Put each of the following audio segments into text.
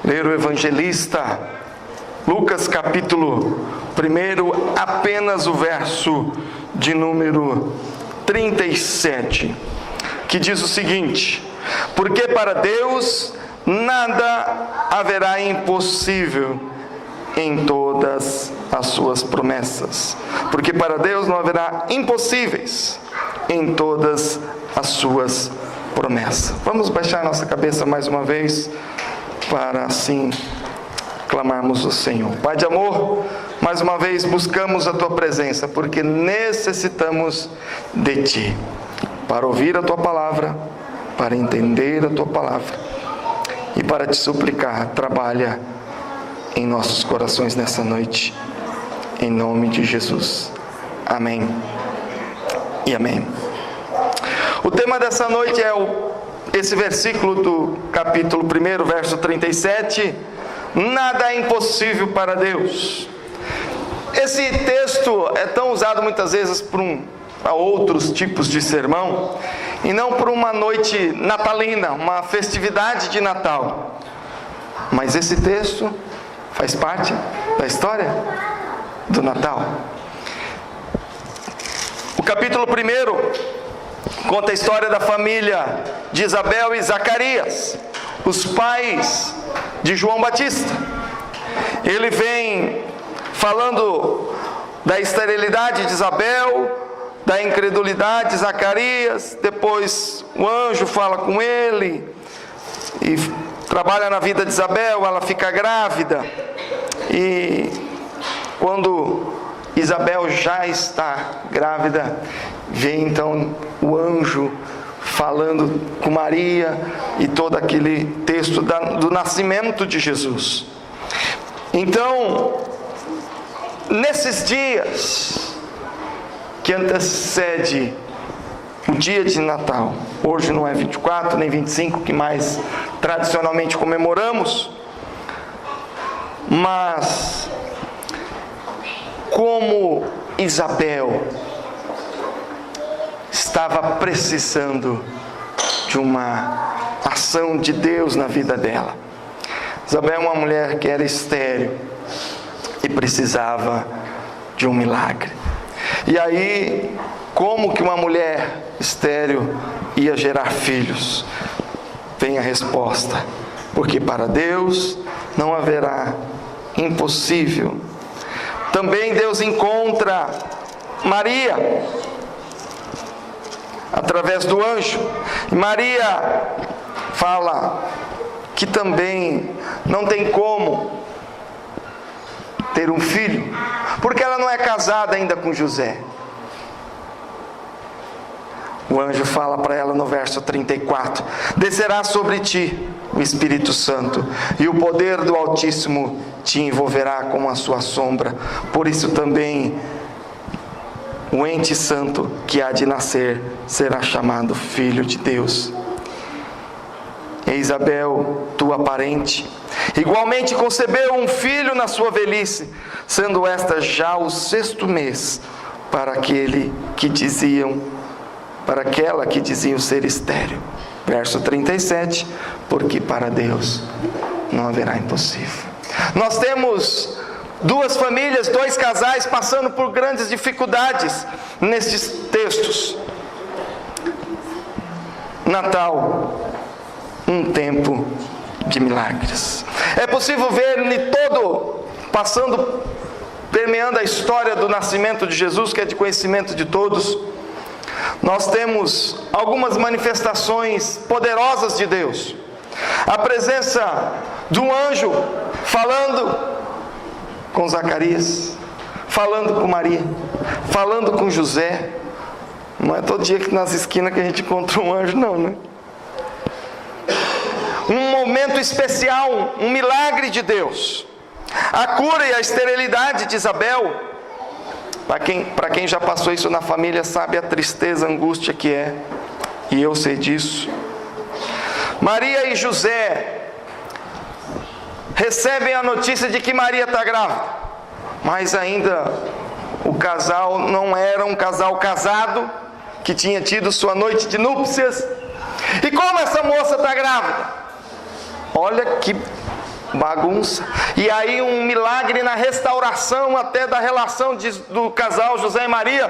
ler o evangelista Lucas capítulo 1, apenas o verso de número 37, que diz o seguinte: porque para Deus nada haverá impossível em todas as suas promessas. Porque para Deus não haverá impossíveis em todas as suas promessas. Vamos baixar nossa cabeça mais uma vez, para assim clamarmos ao Senhor. Pai de amor, mais uma vez buscamos a Tua presença, porque necessitamos de Ti, para ouvir a Tua palavra, para entender a Tua palavra e para Te suplicar. Trabalha em nossos corações nessa noite, em nome de Jesus. Amém e amém. O tema dessa noite é esse versículo do capítulo 1, verso 37, nada é impossível para Deus. Esse texto é tão usado muitas vezes para outros tipos de sermão, e não por uma noite natalina, uma festividade de Natal. Mas esse texto faz parte da história do Natal. O capítulo 1 conta a história da família de Isabel e Zacarias, os pais de João Batista. Ele vem falando da esterilidade de Isabel, da incredulidade de Zacarias. Depois o anjo fala com ele e trabalha na vida de Isabel, ela fica grávida. E quando Isabel já está grávida, vem então o anjo falando com Maria e todo aquele texto do nascimento de Jesus. Então, nesses dias que antecede o dia de Natal, hoje não é 24 nem 25 que mais tradicionalmente comemoramos, mas como Isabel estava precisando de uma ação de Deus na vida dela. Isabel é uma mulher que era estéril e precisava de um milagre. E aí, como que uma mulher estéril ia gerar filhos? Vem a resposta: porque para Deus não haverá impossível. Também Deus encontra Maria através do anjo. E Maria fala que também não tem como ter um filho, porque ela não é casada ainda com José. O anjo fala para ela no verso 34: descerá sobre ti o Espírito Santo, e o poder do Altíssimo te envolverá com a sua sombra. Por isso também o ente santo que há de nascer será chamado Filho de Deus. E Isabel, tua parente, igualmente concebeu um filho na sua velhice, sendo esta já o 6º mês para aquela que diziam ser estéril. Verso 37, porque para Deus não haverá impossível. Nós temos duas famílias, dois casais passando por grandes dificuldades nestes textos. Natal, um tempo de milagres. É possível ver permeando a história do nascimento de Jesus, que é de conhecimento de todos. Nós temos algumas manifestações poderosas de Deus. A presença de um anjo falando com Zacarias, falando com Maria, falando com José. Não é todo dia que nas esquinas que a gente encontra um anjo, não, né? Um momento especial, um milagre de Deus. A cura e a esterilidade de Isabel. Para quem já passou isso na família, sabe a tristeza, a angústia que é. E eu sei disso. Maria e José recebem a notícia de que Maria está grávida. Mas ainda o casal não era um casal casado, que tinha tido sua noite de núpcias. E como essa moça está grávida? Olha que bagunça. E aí um milagre na restauração até da relação do casal José e Maria,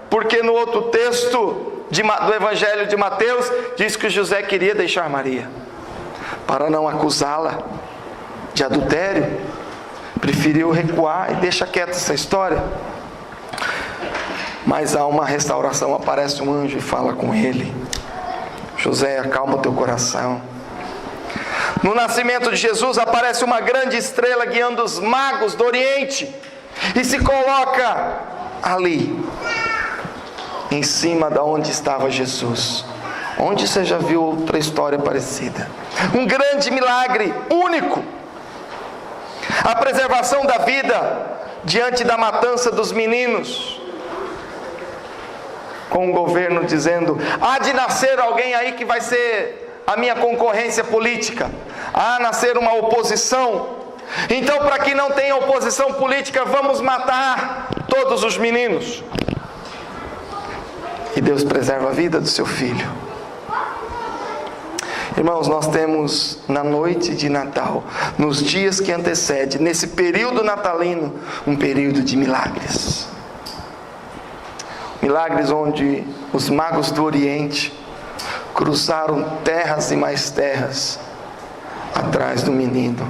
porque no outro texto do Evangelho de Mateus diz que José queria deixar Maria para não acusá-la de adultério, preferiu recuar e deixa quieta essa história. Mas há uma restauração, aparece um anjo e fala com ele: José, acalma o teu coração. No nascimento de Jesus aparece uma grande estrela guiando os magos do Oriente e se coloca ali, em cima da onde estava Jesus. Onde você já viu outra história parecida? Um grande milagre, único. A preservação da vida diante da matança dos meninos, com o governo dizendo: há de nascer alguém aí que vai ser a minha concorrência política, há de nascer uma oposição, então para que não tenha oposição política, vamos matar todos os meninos. E Deus preserva a vida do seu filho. Irmãos, nós temos na noite de Natal, nos dias que antecedem, nesse período natalino, um período de milagres. Milagres onde os magos do Oriente cruzaram terras e mais terras atrás do menino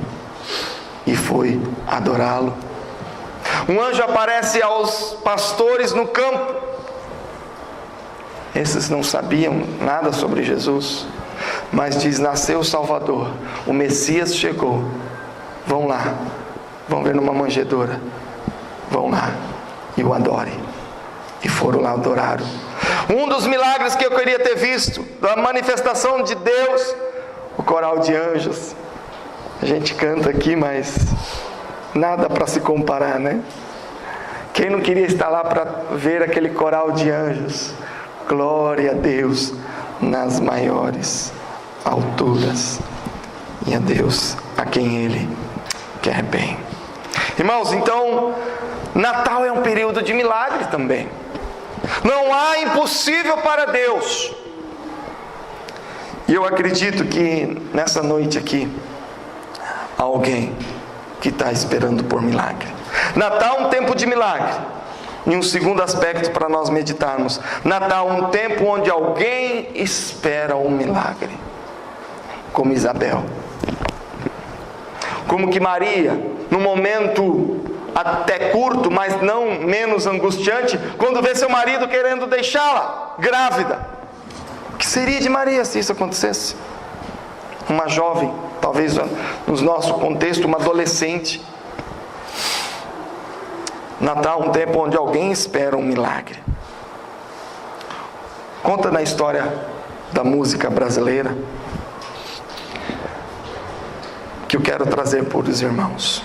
e foi adorá-lo. Um anjo aparece aos pastores no campo. Esses não sabiam nada sobre Jesus, mas diz: nasceu o Salvador, o Messias chegou. Vão lá, vão ver numa manjedoura, vão lá e o adorem. E foram lá, adoraram. Um dos milagres que eu queria ter visto, da manifestação de Deus, o coral de anjos. A gente canta aqui, mas nada para se comparar, né? Quem não queria estar lá para ver aquele coral de anjos? Glória a Deus nas maiores alturas, e a Deus a quem Ele quer bem. Irmãos, então Natal é um período de milagre também. Não há impossível para Deus. E eu acredito que nessa noite aqui há alguém que está esperando por milagre. Natal é um tempo de milagre. E um segundo aspecto para nós meditarmos: Natal é um tempo onde alguém espera um milagre, como Isabel, como que Maria, num momento até curto, mas não menos angustiante, quando vê seu marido querendo deixá-la grávida. O que seria de Maria se isso acontecesse? Uma jovem, talvez no nosso contexto, uma adolescente. Natal é um tempo onde alguém espera um milagre. Conta na história da música brasileira, que eu quero trazer para os irmãos.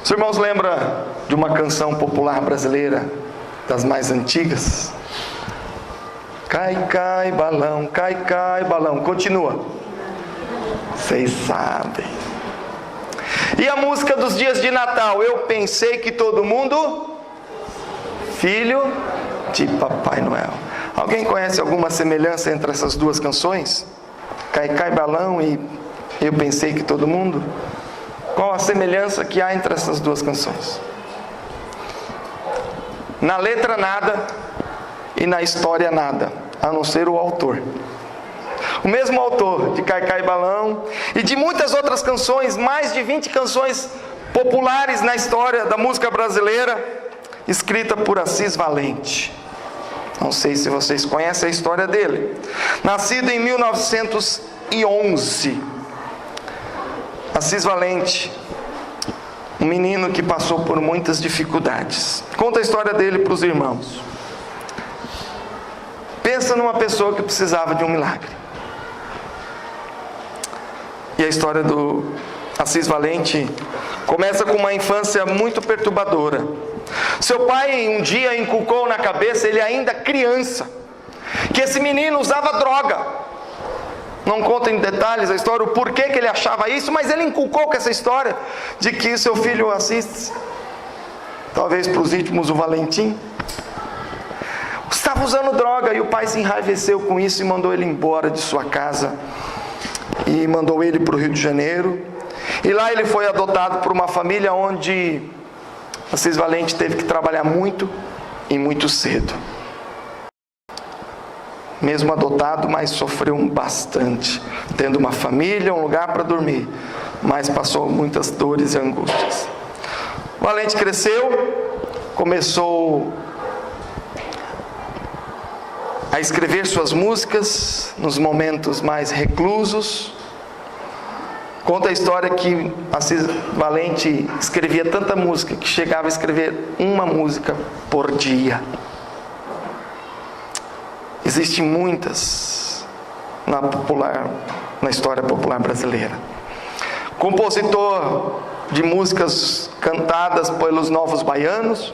Os irmãos lembram de uma canção popular brasileira, das mais antigas? Cai, cai, balão, cai, cai, balão. Continua. Vocês sabem. E a música dos dias de Natal? Eu pensei que todo mundo filho de Papai Noel. Alguém conhece alguma semelhança entre essas duas canções? Cai, cai, balão e eu pensei que todo mundo? Qual a semelhança que há entre essas duas canções? Na letra nada e na história nada, a não ser o autor. O mesmo autor de Cai, Cai, Balão e de muitas outras canções, mais de 20 canções populares na história da música brasileira, escrita por Assis Valente. Não sei se vocês conhecem a história dele. Nascido em 1911, Assis Valente, um menino que passou por muitas dificuldades. Conta a história dele para os irmãos. Pensa numa pessoa que precisava de um milagre. E a história do Assis Valente começa com uma infância muito perturbadora. Seu pai um dia inculcou na cabeça, ele ainda criança, que esse menino usava droga. Não conta em detalhes a história, o porquê que ele achava isso, mas ele inculcou com essa história de que seu filho Assis, talvez para os íntimos o Valentim, estava usando droga, e o pai se enraiveceu com isso e mandou ele embora de sua casa. e mandou ele para o Rio de Janeiro. E lá ele foi adotado por uma família onde Assis Valente teve que trabalhar muito e muito cedo. Mesmo adotado, mas sofreu bastante, tendo uma família, um lugar para dormir, mas passou muitas dores e angústias. Valente cresceu, começou a escrever suas músicas nos momentos mais reclusos. Conta a história que Assis Valente escrevia tanta música que chegava a escrever uma música por dia. Existem muitas na história popular brasileira. Compositor de músicas cantadas pelos Novos Baianos,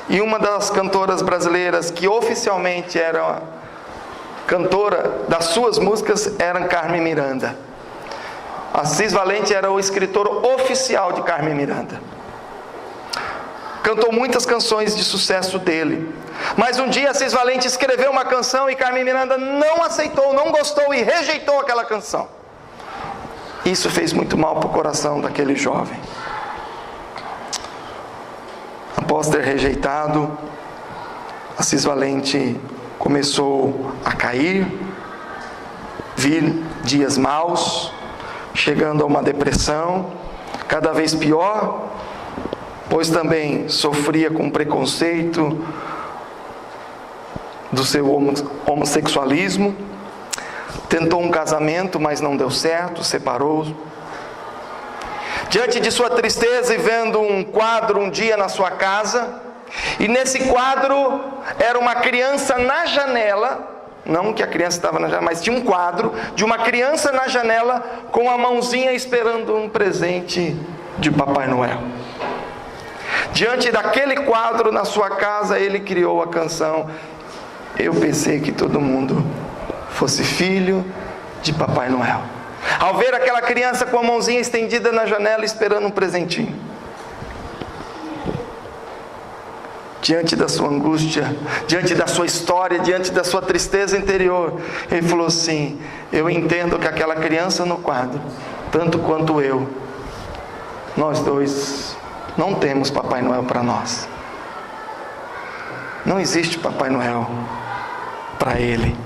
e uma das cantoras brasileiras que oficialmente era cantora das suas músicas era Carmen Miranda. Assis Valente era o escritor oficial de Carmen Miranda. Cantou muitas canções de sucesso dele. Mas um dia Assis Valente escreveu uma canção e Carmen Miranda não aceitou, não gostou e rejeitou aquela canção. Isso fez muito mal para o coração daquele jovem. Após ter rejeitado, Assis Valente começou a cair, vir dias maus, chegando a uma depressão cada vez pior, pois também sofria com preconceito do seu homossexualismo. Tentou um casamento, mas não deu certo, separou. Diante de sua tristeza e vendo um quadro um dia na sua casa, e nesse quadro era uma criança na janela, não que a criança estava na janela, mas tinha um quadro de uma criança na janela com a mãozinha esperando um presente de Papai Noel. Diante daquele quadro na sua casa, ele criou a canção Eu Pensei que Todo Mundo Fosse Filho de Papai Noel. Ao ver aquela criança com a mãozinha estendida na janela esperando um presentinho, diante da sua angústia, diante da sua história, diante da sua tristeza interior, ele falou assim: eu entendo que aquela criança no quadro, tanto quanto eu, nós dois não temos Papai Noel para nós. Não existe Papai Noel para ele.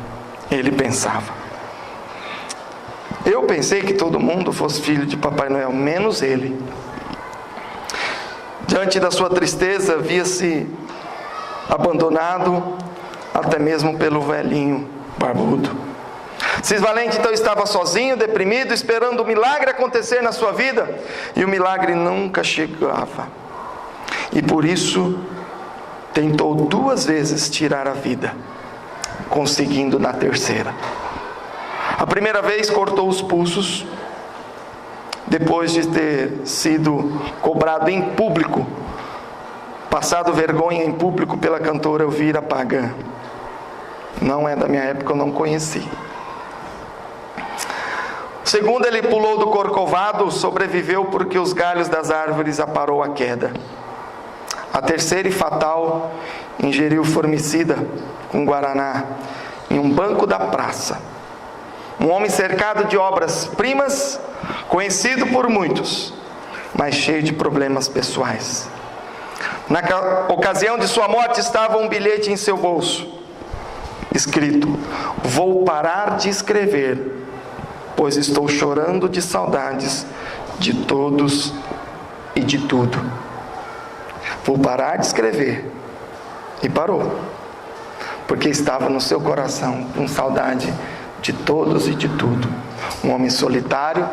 Ele pensava. Eu pensei que todo mundo fosse filho de Papai Noel, menos ele. Diante da sua tristeza, via-se abandonado até mesmo pelo velhinho barbudo. Assis Valente então estava sozinho, deprimido, esperando o milagre acontecer na sua vida, e o milagre nunca chegava. E por isso tentou 2 vezes tirar a vida, conseguindo na terceira. A primeira vez cortou os pulsos, depois de ter sido cobrado em público, passado vergonha em público pela cantora Elvira Pagan. Não é da minha época, eu não conheci. Segundo, ele pulou do corcovado, sobreviveu porque os galhos das árvores aparou a queda. A terceira e fatal, ingeriu formicida com guaraná em um banco da praça. Um homem cercado de obras-primas, conhecido por muitos, mas cheio de problemas pessoais. Na ocasião de sua morte estava um bilhete em seu bolso, escrito: vou parar de escrever, pois estou chorando de saudades de todos e de tudo. Vou parar de escrever. E parou, porque estava no seu coração com saudade de todos e de tudo. Um homem solitário,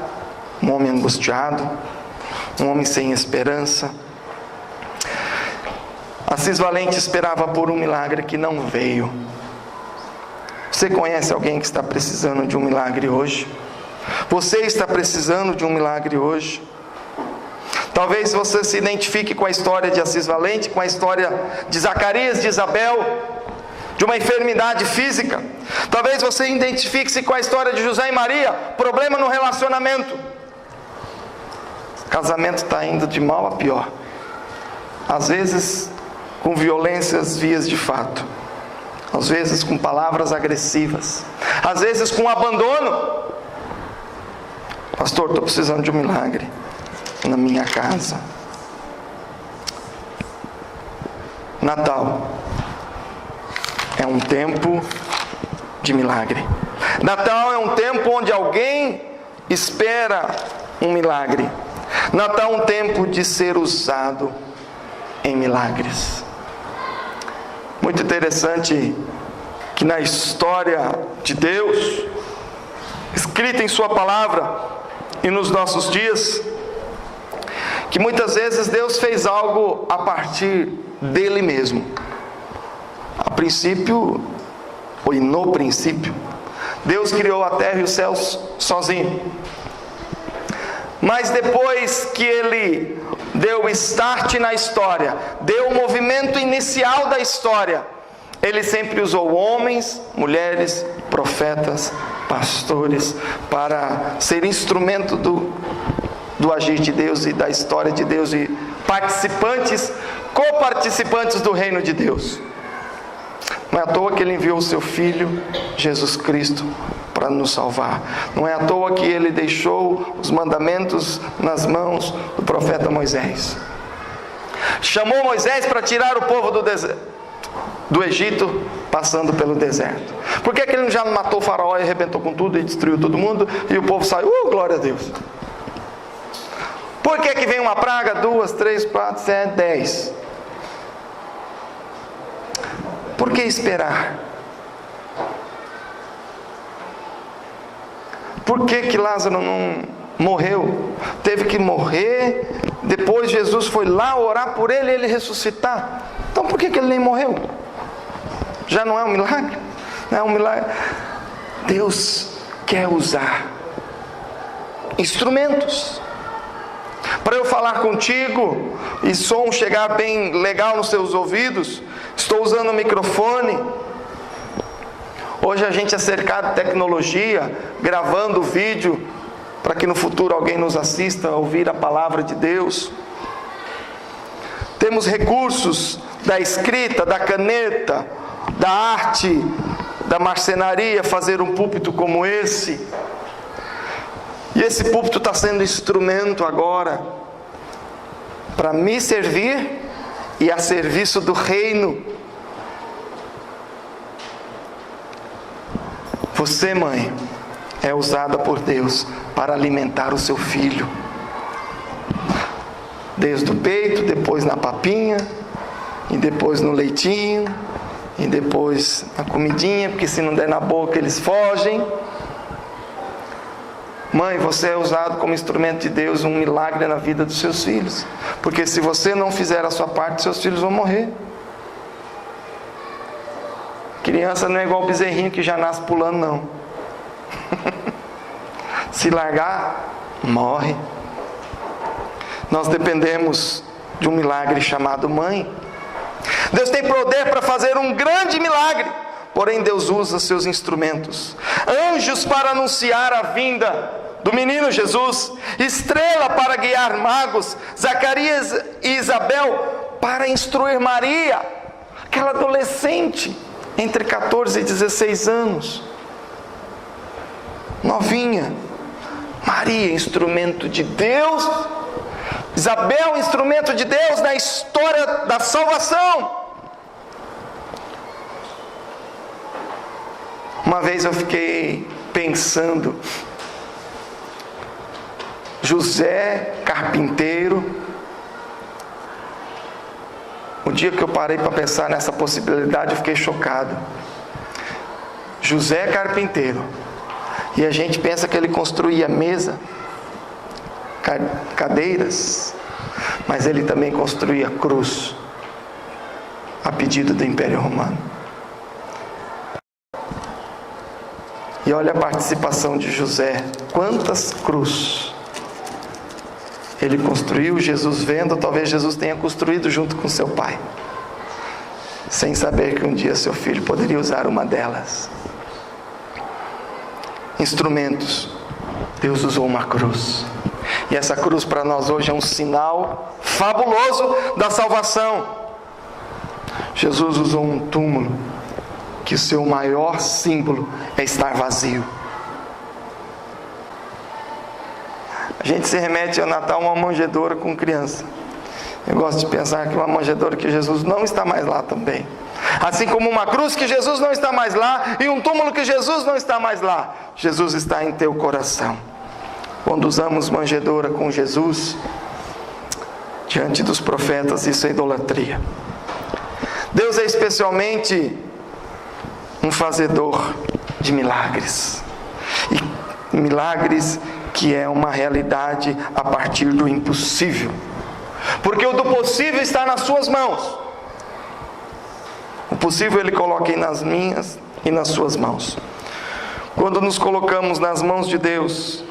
um homem angustiado, um homem sem esperança. Assis Valente esperava por um milagre que não veio. Você conhece alguém que está precisando de um milagre hoje? Você está precisando de um milagre hoje? Talvez você se identifique com a história de Assis Valente, com a história de Zacarias, de Isabel, de uma enfermidade física. Talvez você identifique-se com a história de José e Maria, problema no relacionamento. O casamento está indo de mal a pior. Às vezes com violências vias de fato. Às vezes com palavras agressivas. Às vezes com abandono. Pastor, estou precisando de um milagre na minha casa. Natal é um tempo de milagre. Natal é um tempo onde alguém espera um milagre. Natal é um tempo de ser usado em milagres. Muito interessante que na história de Deus, escrita em sua palavra e nos nossos dias, que muitas vezes Deus fez algo a partir dele mesmo. A princípio, ou no princípio, Deus criou a terra e os céus sozinho. Mas depois que Ele deu o start na história, deu o movimento inicial da história, Ele sempre usou homens, mulheres, profetas, pastores, para ser instrumento do agir de Deus e da história de Deus, e participantes, coparticipantes do reino de Deus. Não é à toa que Ele enviou o seu Filho, Jesus Cristo, para nos salvar. Não é à toa que Ele deixou os mandamentos nas mãos do profeta Moisés. Chamou Moisés para tirar o povo do Egito, passando pelo deserto. Por que Ele já não matou o faraó e arrebentou com tudo e destruiu todo mundo, e o povo saiu? Glória a Deus! Por que vem uma praga? 2, 3, 4, 7, 10. Por que esperar? Por que Lázaro não morreu? Teve que morrer, depois Jesus foi lá orar por ele e ele ressuscitar. Então por que ele nem morreu? Já não é um milagre? Não é um milagre. Deus quer usar instrumentos. Para eu falar contigo e som chegar bem legal nos seus ouvidos, estou usando o microfone. Hoje a gente é cercado de tecnologia, gravando vídeo, para que no futuro alguém nos assista a ouvir a palavra de Deus. Temos recursos da escrita, da caneta, da arte, da marcenaria, fazer um púlpito como esse. E esse púlpito está sendo instrumento agora para me servir e a serviço do reino. Você, mãe, é usada por Deus para alimentar o seu filho. Desde o peito, depois na papinha, e depois no leitinho, e depois na comidinha, porque se não der na boca eles fogem. Mãe, você é usado como instrumento de Deus, um milagre na vida dos seus filhos. Porque se você não fizer a sua parte, seus filhos vão morrer. Criança não é igual o bezerrinho que já nasce pulando, não. Se largar, morre. Nós dependemos de um milagre chamado mãe. Deus tem poder para fazer um grande milagre, porém Deus usa seus instrumentos. Anjos para anunciar a vinda do menino Jesus, estrela para guiar magos, Zacarias e Isabel para instruir Maria, aquela adolescente entre 14 e 16 anos, novinha. Maria, instrumento de Deus. Isabel, instrumento de Deus na história da salvação. Uma vez eu fiquei pensando, José, carpinteiro. O dia que eu parei para pensar nessa possibilidade, eu fiquei chocado. José, carpinteiro. E a gente pensa que ele construía mesa, cadeiras, mas ele também construía cruz, a pedido do Império Romano. E olha a participação de José, quantas cruzes ele construiu. Jesus vendo, talvez Jesus tenha construído junto com seu pai, sem saber que um dia seu filho poderia usar uma delas. Instrumentos. Deus usou uma cruz, e essa cruz para nós hoje é um sinal fabuloso da salvação. Jesus usou um túmulo, que o seu maior símbolo é estar vazio. A gente se remete ao Natal uma manjedoura com criança. Eu gosto de pensar que uma manjedoura que Jesus não está mais lá também. Assim como uma cruz que Jesus não está mais lá e um túmulo que Jesus não está mais lá. Jesus está em teu coração. Quando usamos manjedoura com Jesus, diante dos profetas, isso é idolatria. Deus é especialmente um fazedor de milagres. E milagres que é uma realidade a partir do impossível. Porque o do possível está nas suas mãos. O possível Ele coloca aí nas minhas e nas suas mãos. Quando nos colocamos nas mãos de Deus,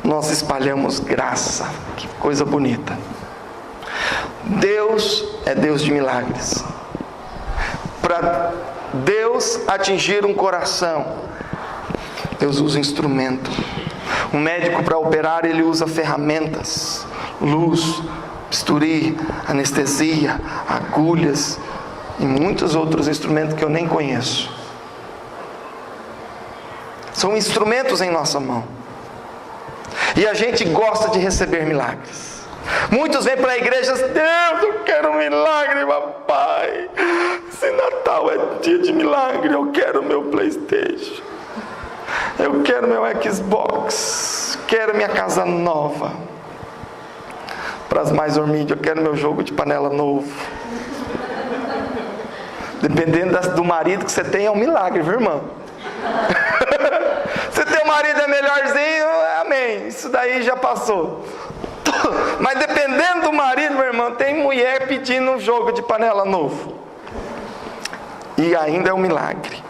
nós espalhamos graça. Que coisa bonita. Deus é Deus de milagres. Para Deus atingir um coração, Deus usa instrumento. Um médico, para operar, ele usa ferramentas, luz, bisturi, anestesia, agulhas e muitos outros instrumentos que eu nem conheço. São instrumentos em nossa mão. E a gente gosta de receber milagres. Muitos vêm para a igreja e dizem: Deus, eu quero um milagre, papai. Esse Natal é dia de milagre, eu quero meu PlayStation. Eu quero meu Xbox. Quero minha casa nova. Para as mais humildes, eu quero meu jogo de panela novo. Dependendo do marido que você tem, é um milagre, viu, irmão? Se teu marido é melhorzinho, amém. Isso daí já passou. Mas dependendo do marido, meu irmão, tem mulher pedindo um jogo de panela novo. E ainda é um milagre.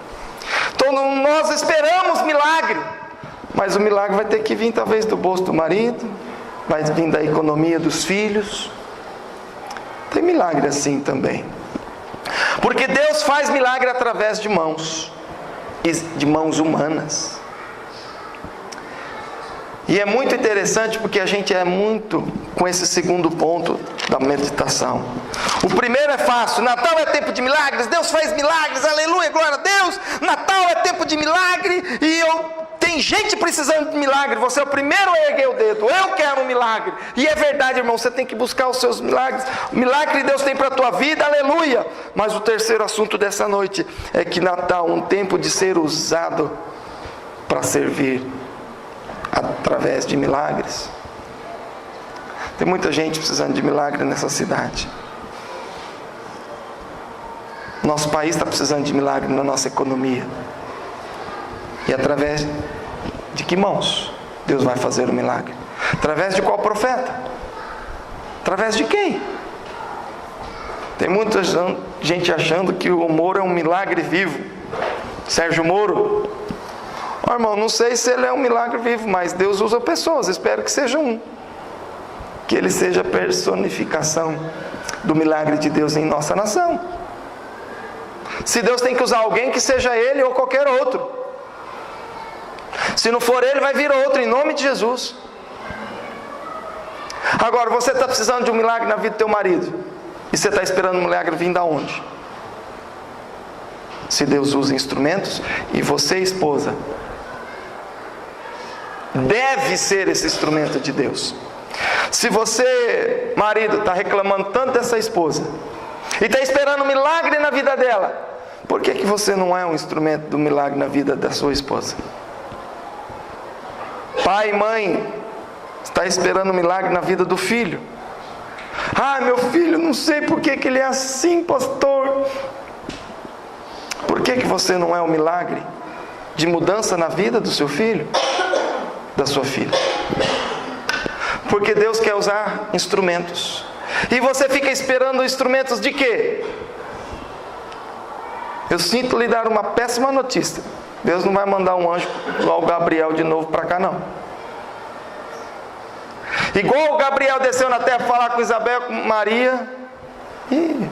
Então nós esperamos milagre. Mas o milagre vai ter que vir talvez do bolso do marido. Vai vir da economia dos filhos. Tem milagre assim também. Porque Deus faz milagre através de mãos. De mãos humanas. E é muito interessante porque a gente é muito com esse segundo ponto da meditação. O primeiro é fácil: Natal é tempo de milagres, Deus faz milagres, aleluia, glória a Deus. Natal é tempo de milagre e tem gente precisando de milagre. Você é o primeiro a erguer o dedo: eu quero um milagre. E é verdade, irmão, você tem que buscar os seus milagres. O milagre que Deus tem para a tua vida, aleluia. Mas o terceiro assunto dessa noite é que Natal é um tempo de ser usado para servir através de milagres. Tem muita gente precisando de milagre nessa cidade. Nosso país está precisando de milagre na nossa economia. E através de que mãos Deus vai fazer o milagre? Através de qual profeta? Através de quem? Tem muita gente achando que o Moro é um milagre vivo. Sérgio Moro. Oh, irmão, não sei se ele é um milagre vivo, mas Deus usa pessoas, espero que seja um. Que ele seja a personificação do milagre de Deus em nossa nação. Se Deus tem que usar alguém, que seja ele ou qualquer outro. Se não for ele, vai vir outro, em nome de Jesus. Agora, você está precisando de um milagre na vida do teu marido, e você está esperando um milagre vir da onde? Se Deus usa instrumentos, e você, esposa, deve ser esse instrumento de Deus. Se você, marido, está reclamando tanto dessa esposa e está esperando um milagre na vida dela, por que você não é um instrumento do milagre na vida da sua esposa? Pai e mãe, está esperando um milagre na vida do filho. Ah, meu filho, não sei por que ele é assim, pastor. Por que você não é um milagre de mudança na vida do seu filho? Da sua filha. Porque Deus quer usar instrumentos. E você fica esperando instrumentos de quê? Eu sinto lhe dar uma péssima notícia. Deus não vai mandar um anjo igual o Gabriel de novo para cá, não. Igual o Gabriel desceu na terra para falar com Isabel, com Maria. E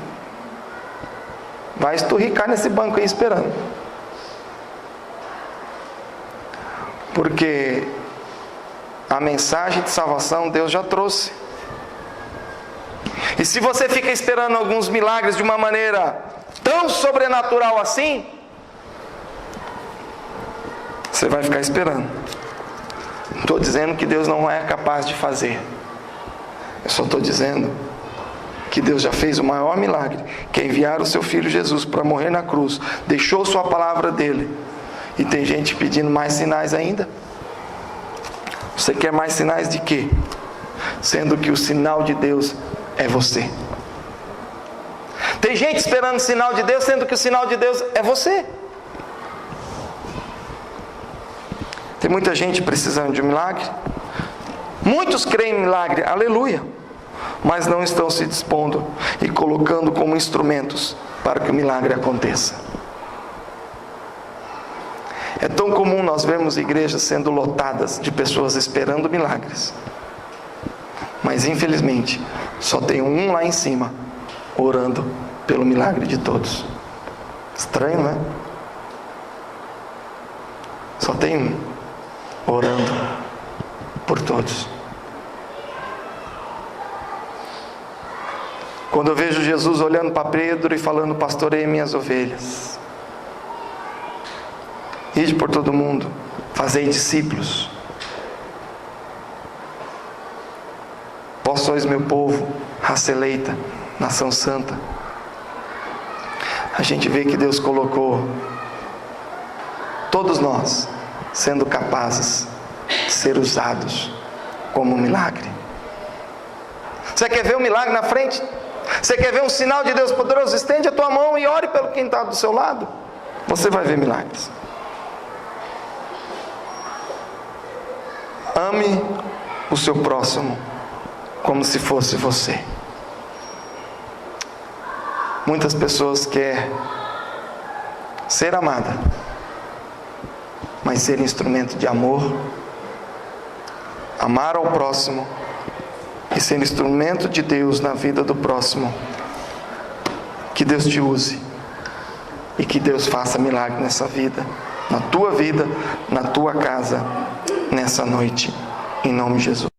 vai esturricar nesse banco aí esperando. Porque a mensagem de salvação Deus já trouxe. E se você fica esperando alguns milagres de uma maneira tão sobrenatural assim, você vai ficar esperando. Não estou dizendo que Deus não é capaz de fazer. Eu só estou dizendo que Deus já fez o maior milagre, que é enviar o seu Filho Jesus para morrer na cruz. Deixou sua palavra dele. E tem gente pedindo mais sinais ainda. Você quer mais sinais de quê? Sendo que o sinal de Deus é você. Tem gente esperando o sinal de Deus, sendo que o sinal de Deus é você. Tem muita gente precisando de um milagre. Muitos creem em milagre, aleluia, mas não estão se dispondo e colocando como instrumentos para que o milagre aconteça. É tão comum nós vermos igrejas sendo lotadas de pessoas esperando milagres, mas infelizmente só tem um lá em cima orando pelo milagre de todos. Estranho, não é? Só tem um orando por todos. Quando eu vejo Jesus olhando para Pedro e falando: pastoreie minhas ovelhas, ide por todo mundo, fazei discípulos, vós sois meu povo, raça eleita, nação santa. A gente vê que Deus colocou todos nós sendo capazes de ser usados como um milagre. Você quer ver um milagre na frente? Você quer ver um sinal de Deus poderoso? Estende a tua mão e ore pelo quem está do seu lado. Você vai ver milagres. Ame o seu próximo como se fosse você. Muitas pessoas querem ser amada, mas ser instrumento de amor, amar ao próximo e ser instrumento de Deus na vida do próximo. Que Deus te use e que Deus faça milagre nessa vida, na tua casa, nessa noite, em nome de Jesus.